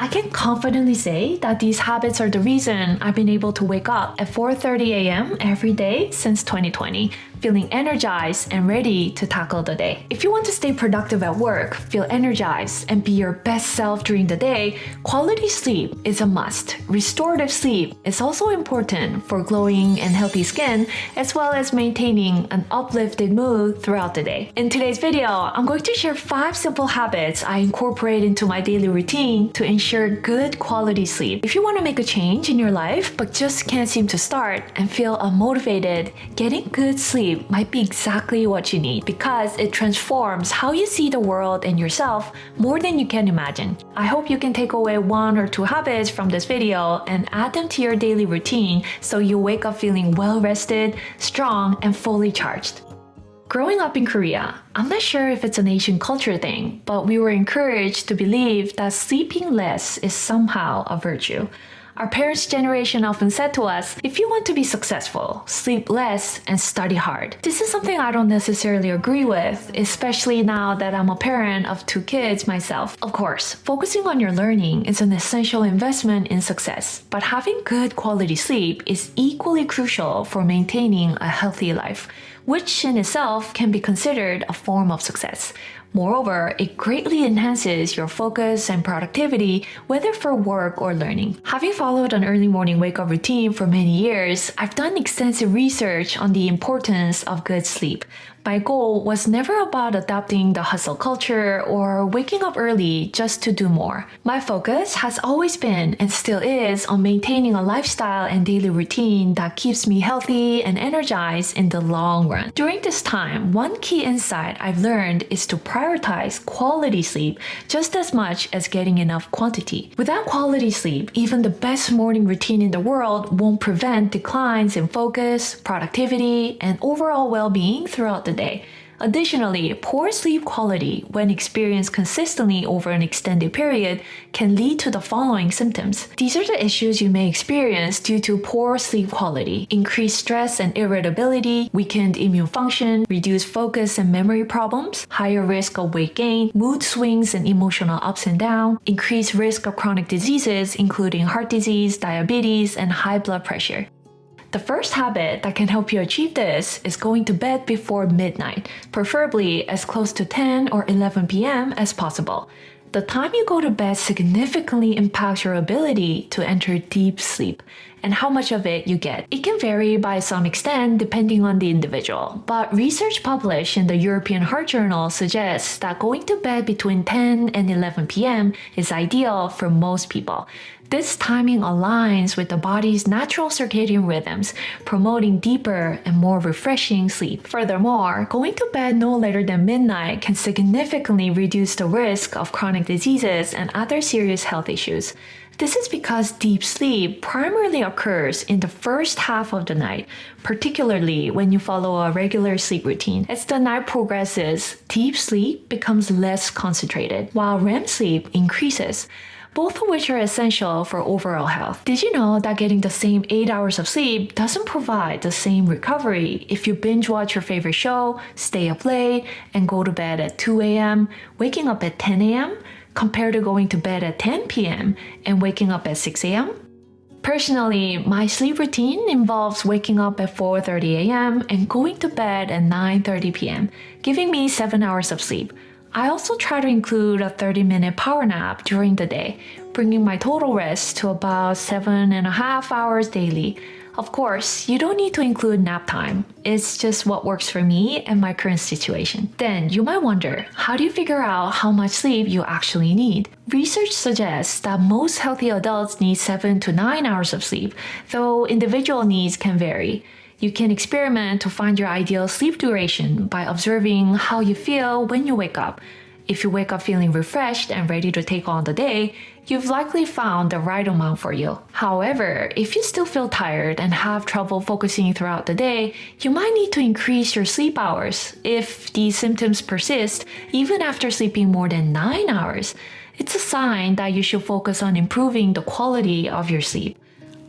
I can confidently say that these habits are the reason I've been able to wake up at 4:30 a.m. every day since 2020, feeling energized and ready to tackle the day. If you want to stay productive at work, feel energized, and be your best self during the day, quality sleep is a must. Restorative sleep is also important for glowing and healthy skin, as well as maintaining an uplifted mood throughout the day. In today's video, I'm going to share 5 simple habits I incorporate into my daily routine to ensure good quality sleep. If you want to make a change in your life but just can't seem to start and feel unmotivated, getting good sleep might be exactly what you need because it transforms how you see the world and yourself more than you can imagine. I hope you can take away 1 or 2 habits from this video and add them to your daily routine so you wake up feeling well rested, strong, and fully charged. Growing up in Korea, I'm not sure if it's an Asian culture thing, but we were encouraged to believe that sleeping less is somehow a virtue. Our parents' generation often said to us, if you want to be successful, sleep less and study hard. This is something I don't necessarily agree with, especially now that I'm a parent of 2 kids myself. Of course, focusing on your learning is an essential investment in success, but having good quality sleep is equally crucial for maintaining a healthy life, which in itself can be considered a form of success. Moreover, it greatly enhances your focus and productivity, whether for work or learning. Having followed an early morning wake-up routine for many years, I've done extensive research on the importance of good sleep. My goal was never about adopting the hustle culture or waking up early just to do more. My focus has always been and still is on maintaining a lifestyle and daily routine that keeps me healthy and energized in the long run. During this time, one key insight I've learned is to prioritize quality sleep just as much as getting enough quantity. Without quality sleep, even the best morning routine in the world won't prevent declines in focus, productivity, and overall well-being throughout the day. Additionally, poor sleep quality, when experienced consistently over an extended period, can lead to the following symptoms. These are the issues you may experience due to poor sleep quality: increased stress and irritability, weakened immune function, reduced focus and memory problems, higher risk of weight gain, mood swings and emotional ups and downs, increased risk of chronic diseases including heart disease, diabetes, and high blood pressure. The first habit that can help you achieve this is going to bed before midnight, preferably as close to 10 or 11 p.m. as possible. The time you go to bed significantly impacts your ability to enter deep sleep and how much of it you get. It can vary by some extent depending on the individual, but research published in the European Heart Journal suggests that going to bed between 10 and 11 p.m. is ideal for most people. This timing aligns with the body's natural circadian rhythms, promoting deeper and more refreshing sleep. Furthermore, going to bed no later than midnight can significantly reduce the risk of chronic diseases and other serious health issues. This is because deep sleep primarily occurs in the first half of the night, particularly when you follow a regular sleep routine. As the night progresses, deep sleep becomes less concentrated, while REM sleep increases, both of which are essential for overall health. Did you know that getting the same 8 hours of sleep doesn't provide the same recovery if you binge watch your favorite show, stay up late, and go to bed at 2 a.m., waking up at 10 a.m., compared to going to bed at 10 p.m. and waking up at 6 a.m.? Personally, my sleep routine involves waking up at 4:30 a.m. and going to bed at 9:30 p.m., giving me 7 hours of sleep. I also try to include a 30-minute power nap during the day, bringing my total rest to about 7.5 hours daily. Of course, you don't need to include nap time. It's just what works for me and my current situation. Then you might wonder, how do you figure out how much sleep you actually need? Research suggests that most healthy adults need 7 to 9 hours of sleep, though individual needs can vary. You can experiment to find your ideal sleep duration by observing how you feel when you wake up. If you wake up feeling refreshed and ready to take on the day, you've likely found the right amount for you. However, if you still feel tired and have trouble focusing throughout the day, you might need to increase your sleep hours. If these symptoms persist, even after sleeping more than 9 hours, it's a sign that you should focus on improving the quality of your sleep.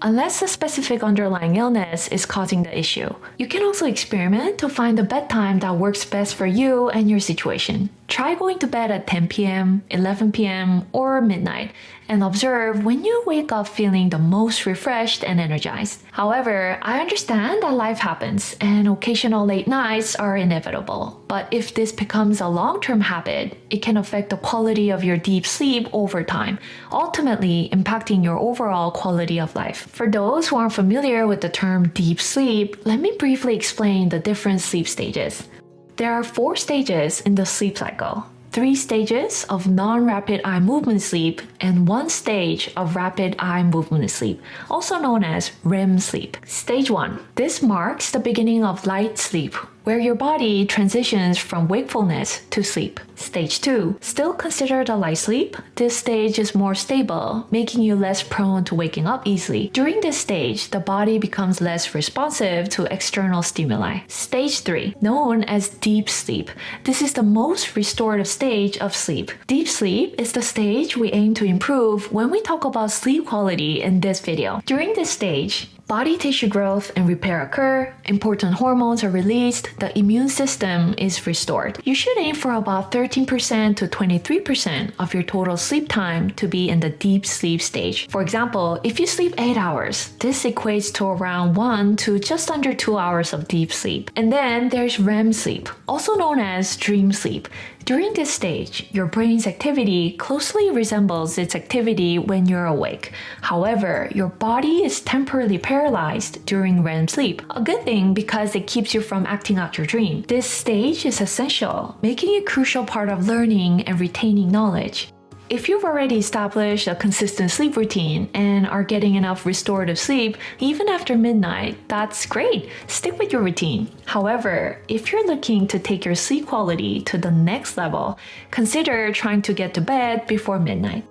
Unless a specific underlying illness is causing the issue, you can also experiment to find the bedtime that works best for you and your situation. Try going to bed at 10 p.m., 11 p.m., or midnight, and observe when you wake up feeling the most refreshed and energized. However, I understand that life happens and occasional late nights are inevitable. But if this becomes a long-term habit, it can affect the quality of your deep sleep over time, ultimately impacting your overall quality of life. For those who aren't familiar with the term deep sleep, let me briefly explain the different sleep stages. There are 4 stages in the sleep cycle. 3 stages of non-rapid eye movement sleep and 1 stage of rapid eye movement sleep, also known as REM sleep. Stage 1. This marks the beginning of light sleep, where your body transitions from wakefulness to sleep. Stage 2. Still considered a light sleep, this stage is more stable, making you less prone to waking up easily. During this stage, the body becomes less responsive to external stimuli. Stage 3. Known as deep sleep. This is the most restorative stage of sleep. Deep sleep is the stage we aim to improve when we talk about sleep quality in this video. During this stage, body tissue growth and repair occur, important hormones are released, the immune system is restored. You should aim for about 13% to 23% of your total sleep time to be in the deep sleep stage. For example, if you sleep 8 hours, this equates to around 1 to just under 2 hours of deep sleep. And then there's REM sleep, also known as dream sleep. During this stage, your brain's activity closely resembles its activity when you're awake. However, your body is temporarily paralyzed during REM sleep, a good thing because it keeps you from acting out your dream. This stage is essential, making it a crucial part of learning and retaining knowledge. If you've already established a consistent sleep routine and are getting enough restorative sleep even after midnight, that's great. Stick with your routine. However, if you're looking to take your sleep quality to the next level, consider trying to get to bed before midnight.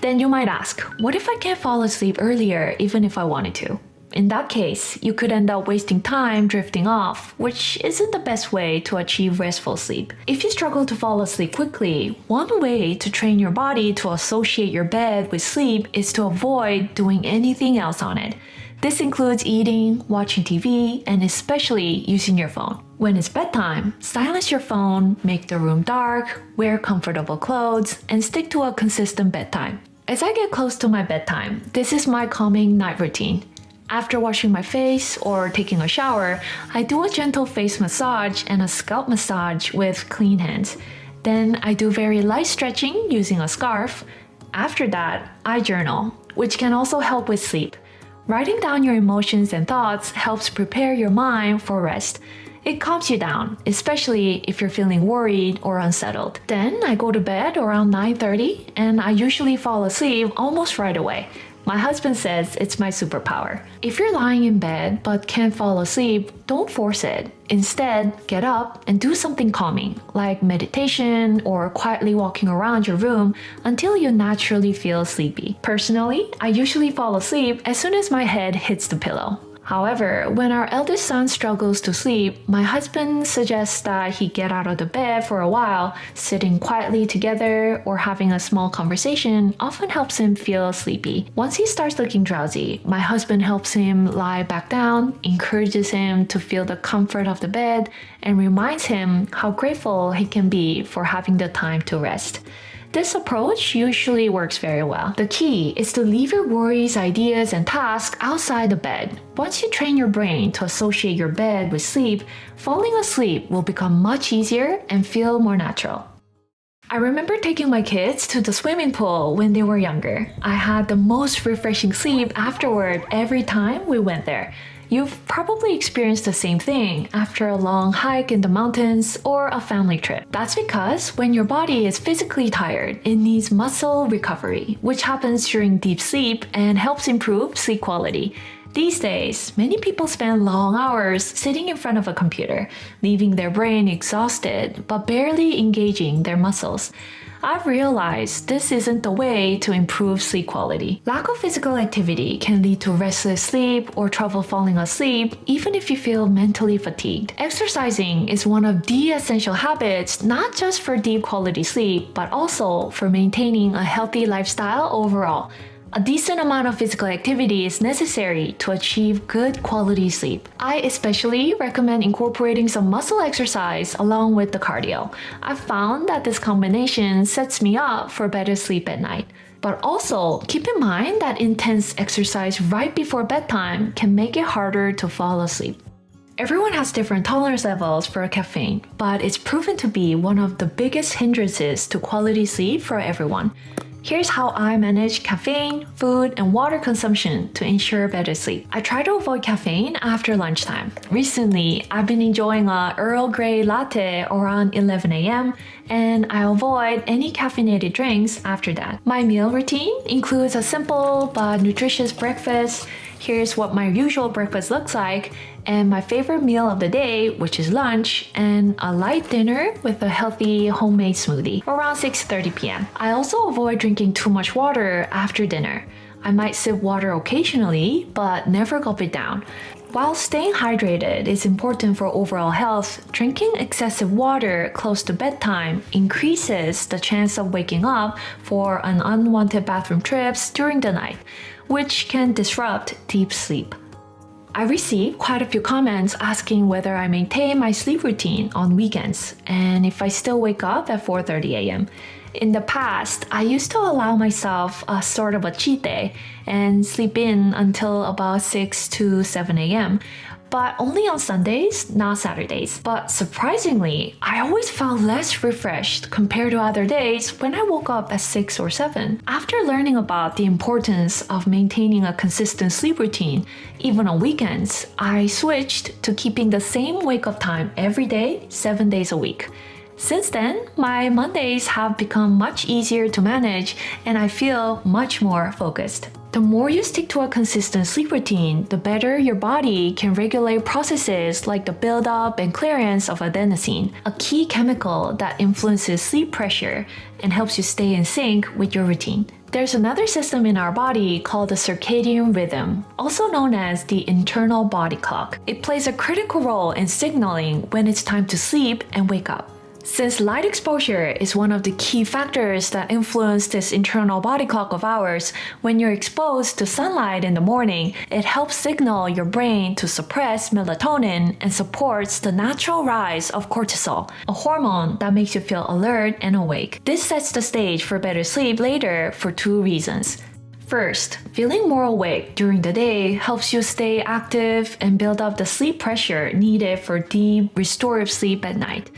Then you might ask, what if I can't fall asleep earlier even if I wanted to? In that case, you could end up wasting time drifting off, which isn't the best way to achieve restful sleep. If you struggle to fall asleep quickly, one way to train your body to associate your bed with sleep is to avoid doing anything else on it. This includes eating, watching TV, and especially using your phone. When it's bedtime, silence your phone, make the room dark, wear comfortable clothes, and stick to a consistent bedtime. As I get close to my bedtime, this is my calming night routine. After washing my face or taking a shower, I do a gentle face massage and a scalp massage with clean hands. Then I do very light stretching using a scarf. After that, I journal, which can also help with sleep. Writing down your emotions and thoughts helps prepare your mind for rest. It calms you down, especially if you're feeling worried or unsettled. Then I go to bed around 9:30 and I usually fall asleep almost right away. My husband says it's my superpower. If you're lying in bed but can't fall asleep, don't force it. Instead, get up and do something calming, like meditation or quietly walking around your room until you naturally feel sleepy. Personally, I usually fall asleep as soon as my head hits the pillow. However, when our eldest son struggles to sleep, my husband suggests that he get out of the bed for a while. Sitting quietly together or having a small conversation often helps him feel sleepy. Once he starts looking drowsy, my husband helps him lie back down, encourages him to feel the comfort of the bed, and reminds him how grateful he can be for having the time to rest. This approach usually works very well. The key is to leave your worries, ideas, and tasks outside the bed. Once you train your brain to associate your bed with sleep, falling asleep will become much easier and feel more natural. I remember taking my kids to the swimming pool when they were younger. I had the most refreshing sleep afterward every time we went there. You've probably experienced the same thing after a long hike in the mountains or a family trip. That's because when your body is physically tired, it needs muscle recovery, which happens during deep sleep and helps improve sleep quality. These days, many people spend long hours sitting in front of a computer, leaving their brain exhausted but barely engaging their muscles. I've realized this isn't the way to improve sleep quality. Lack of physical activity can lead to restless sleep or trouble falling asleep, even if you feel mentally fatigued. Exercising is one of the essential habits, not just for deep quality sleep, but also for maintaining a healthy lifestyle overall. A decent amount of physical activity is necessary to achieve good quality sleep. I especially recommend incorporating some muscle exercise along with the cardio. I've found that this combination sets me up for better sleep at night. But also, keep in mind that intense exercise right before bedtime can make it harder to fall asleep. Everyone has different tolerance levels for caffeine, but it's proven to be one of the biggest hindrances to quality sleep for everyone. Here's how I manage caffeine, food, and water consumption to ensure better sleep. I try to avoid caffeine after lunchtime. Recently, I've been enjoying a Earl Grey latte around 11 a.m. and I avoid any caffeinated drinks after that. My meal routine includes a simple but nutritious breakfast. Here's what my usual breakfast looks like, and my favorite meal of the day, which is lunch, and a light dinner with a healthy homemade smoothie around 6:30 p.m. I also avoid drinking too much water after dinner. I might sip water occasionally, but never gulp it down. While staying hydrated is important for overall health, drinking excessive water close to bedtime increases the chance of waking up for an unwanted bathroom trips during the night, which can disrupt deep sleep. I received quite a few comments asking whether I maintain my sleep routine on weekends and if I still wake up at 4:30 a.m. In the past, I used to allow myself a sort of a cheat day and sleep in until about 6 to 7 a.m. But only on Sundays, not Saturdays. But surprisingly, I always felt less refreshed compared to other days when I woke up at 6 or 7. After learning about the importance of maintaining a consistent sleep routine, even on weekends, I switched to keeping the same wake-up time every day, 7 days a week. Since then, my Mondays have become much easier to manage and I feel much more focused. The more you stick to a consistent sleep routine, the better your body can regulate processes like the buildup and clearance of adenosine, a key chemical that influences sleep pressure and helps you stay in sync with your routine. There's another system in our body called the circadian rhythm, also known as the internal body clock. It plays a critical role in signaling when it's time to sleep and wake up. Since light exposure is one of the key factors that influence this internal body clock of ours, when you're exposed to sunlight in the morning, it helps signal your brain to suppress melatonin and supports the natural rise of cortisol, a hormone that makes you feel alert and awake. This sets the stage for better sleep later for two reasons. First, feeling more awake during the day helps you stay active and build up the sleep pressure needed for deep, restorative sleep at night.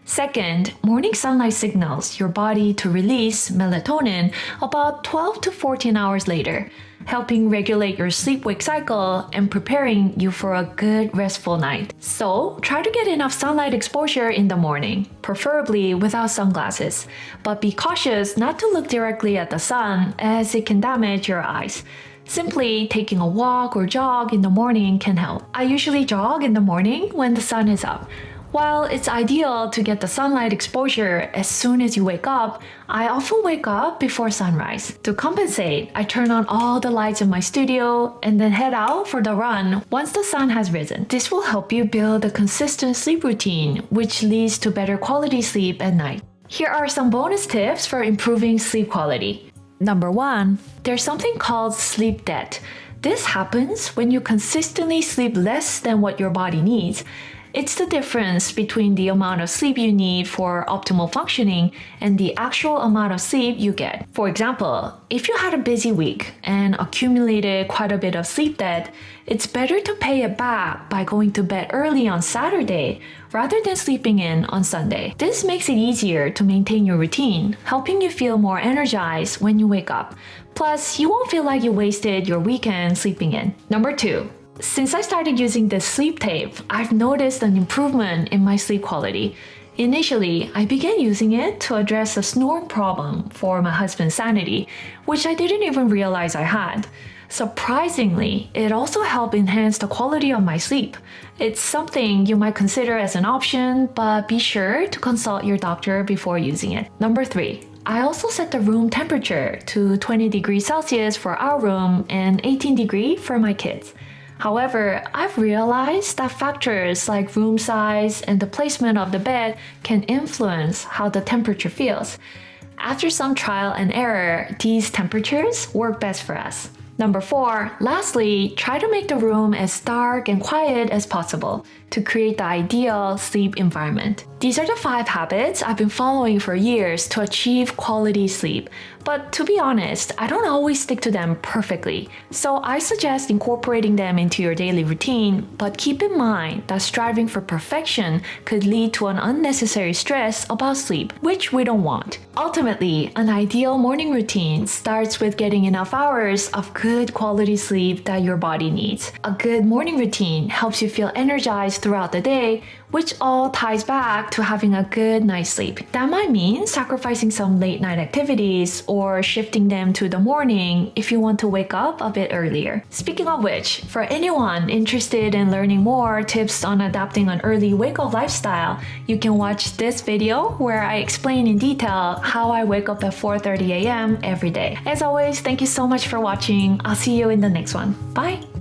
Second, morning sunlight signals your body to release melatonin about 12 to 14 hours later, helping regulate your sleep-wake cycle and preparing you for a good, restful night. So, try to get enough sunlight exposure in the morning, preferably without sunglasses. But be cautious not to look directly at the sun as it can damage your eyes. Simply taking a walk or jog in the morning can help. I usually jog in the morning when the sun is up. While it's ideal to get the sunlight exposure as soon as you wake up, I often wake up before sunrise. To compensate, I turn on all the lights in my studio and then head out for the run once the sun has risen. This will help you build a consistent sleep routine, which leads to better quality sleep at night. Here are some bonus tips for improving sleep quality. Number 1, there's something called sleep debt. This happens when you consistently sleep less than what your body needs. It's the difference between the amount of sleep you need for optimal functioning and the actual amount of sleep you get. For example, if you had a busy week and accumulated quite a bit of sleep debt, it's better to pay it back by going to bed early on Saturday rather than sleeping in on Sunday. This makes it easier to maintain your routine, helping you feel more energized when you wake up. Plus, you won't feel like you wasted your weekend sleeping in. Number 2. Since I started using this sleep tape, I've noticed an improvement in my sleep quality. Initially, I began using it to address a snore problem for my husband's sanity, which I didn't even realize I had. Surprisingly, it also helped enhance the quality of my sleep. It's something you might consider as an option, but be sure to consult your doctor before using it. Number 3. I also set the room temperature to 20 degrees Celsius for our room and 18 degrees for my kids. However, I've realized that factors like room size and the placement of the bed can influence how the temperature feels. After some trial and error, these temperatures work best for us. Number 4, lastly, try to make the room as dark and quiet as possible to create the ideal sleep environment. These are the 5 habits I've been following for years to achieve quality sleep. But to be honest, I don't always stick to them perfectly. So I suggest incorporating them into your daily routine, but keep in mind that striving for perfection could lead to an unnecessary stress about sleep, which we don't want. Ultimately, an ideal morning routine starts with getting enough hours of good quality sleep that your body needs. A good morning routine helps you feel energized throughout the day, which all ties back to having a good night's sleep. That might mean sacrificing some late night activities or shifting them to the morning if you want to wake up a bit earlier. Speaking of which, for anyone interested in learning more tips on adapting an early wake-up lifestyle, you can watch this video where I explain in detail how I wake up at 4:30 a.m. every day. As always, thank you so much for watching. I'll see you in the next one. Bye!